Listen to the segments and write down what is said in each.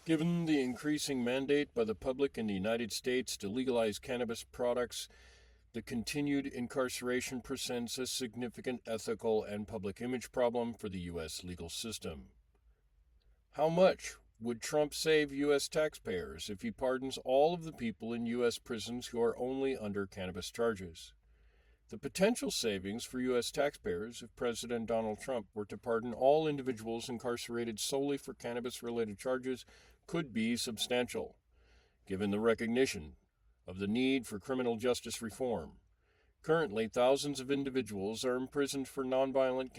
Given the increasing mandate by the public in the United States to legalize cannabis products, the continued incarceration presents a significant ethical and public image problem for the U.S. legal system. How much would Trump save U.S. taxpayers if he pardons all of the people in U.S. prisons who are only under cannabis charges? The potential savings for U.S. taxpayers if President Donald Trump were to pardon all individuals incarcerated solely for cannabis-related charges could be substantial, given the recognition of the need for criminal justice reform. Currently, thousands of individuals are imprisoned for nonviolent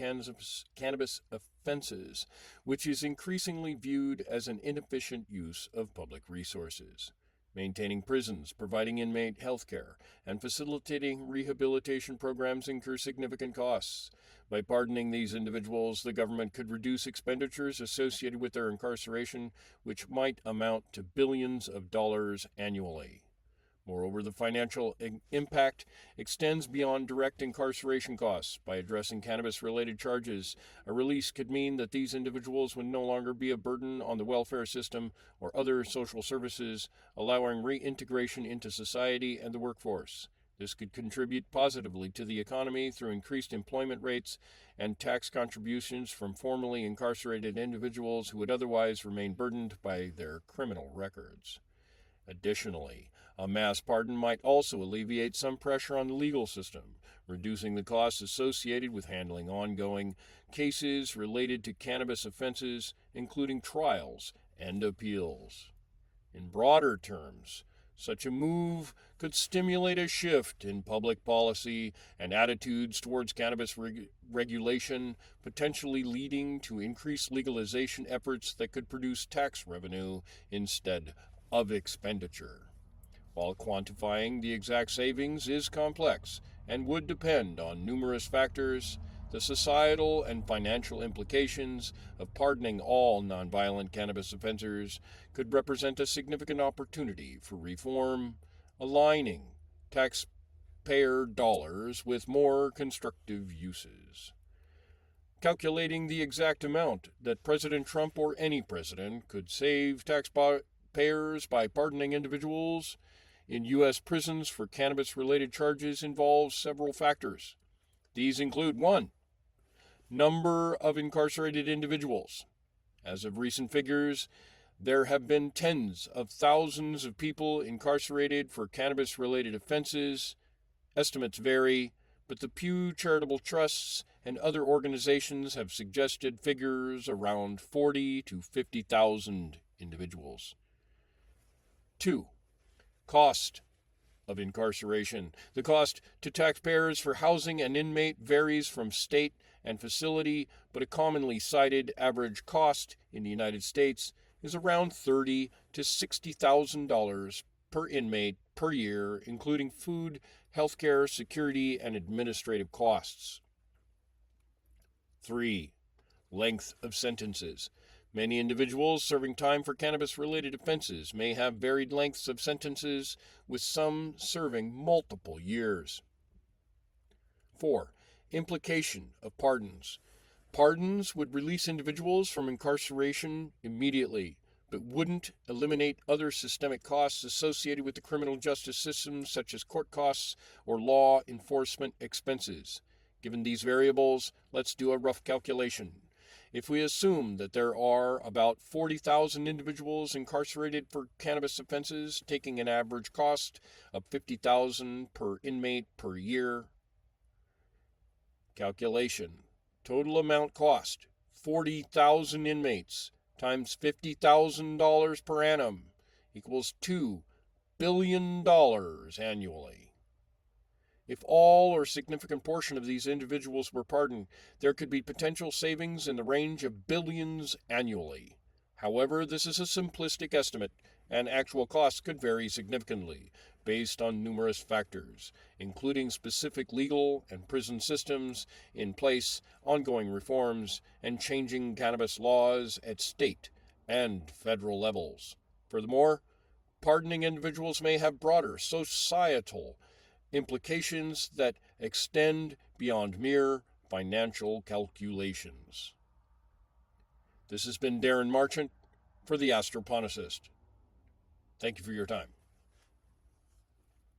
cannabis offenses, which is increasingly viewed as an inefficient use of public resources. Maintaining prisons, providing inmate health care, and facilitating rehabilitation programs incur significant costs. By pardoning these individuals, the government could reduce expenditures associated with their incarceration, which might amount to billions of dollars annually. Moreover, the financial impact extends beyond direct incarceration costs. By addressing cannabis-related charges, a release could mean that these individuals would no longer be a burden on the welfare system or other social services, allowing reintegration into society and the workforce. This could contribute positively to the economy through increased employment rates and tax contributions from formerly incarcerated individuals who would otherwise remain burdened by their criminal records. Additionally, a mass pardon might also alleviate some pressure on the legal system, reducing the costs associated with handling ongoing cases related to cannabis offenses, including trials and appeals. In broader terms, such a move could stimulate a shift in public policy and attitudes towards cannabis regulation, potentially leading to increased legalization efforts that could produce tax revenue instead of expenditure. While quantifying the exact savings is complex and would depend on numerous factors, the societal and financial implications of pardoning all nonviolent cannabis offenders could represent a significant opportunity for reform, aligning taxpayer dollars with more constructive uses. Calculating the exact amount that President Trump or any president could save taxpayers by pardoning individuals in U.S. prisons for cannabis-related charges involves several factors. These include 1. Number of incarcerated individuals. As of recent figures, there have been tens of thousands of people incarcerated for cannabis-related offenses. Estimates vary, but the Pew Charitable Trusts and other organizations have suggested figures around 40 to 50,000 individuals. 2. Cost of incarceration. The cost to taxpayers for housing an inmate varies from state and facility, but a commonly cited average cost in the United States is around $30,000 to $60,000 per inmate per year, including food, healthcare, security, and administrative costs. 3. Length of sentences. Many individuals serving time for cannabis-related offenses may have varied lengths of sentences, with some serving multiple years. 4. Implication of pardons. Pardons would release individuals from incarceration immediately, but wouldn't eliminate other systemic costs associated with the criminal justice system, such as court costs or law enforcement expenses. Given these variables, let's do a rough calculation. If we assume that there are about 40,000 individuals incarcerated for cannabis offenses, taking an average cost of $50,000 per inmate per year. Calculation. Total amount cost, 40,000 inmates times $50,000 per annum equals $2 billion annually. If all or significant portion of these individuals were pardoned, there could be potential savings in the range of billions annually. However, this is a simplistic estimate, and actual costs could vary significantly based on numerous factors, including specific legal and prison systems in place, ongoing reforms, and changing cannabis laws at state and federal levels. Furthermore, pardoning individuals may have broader societal implications that extend beyond mere financial calculations. This has been Darren Marchant for the Astroponicist. Thank you for your time.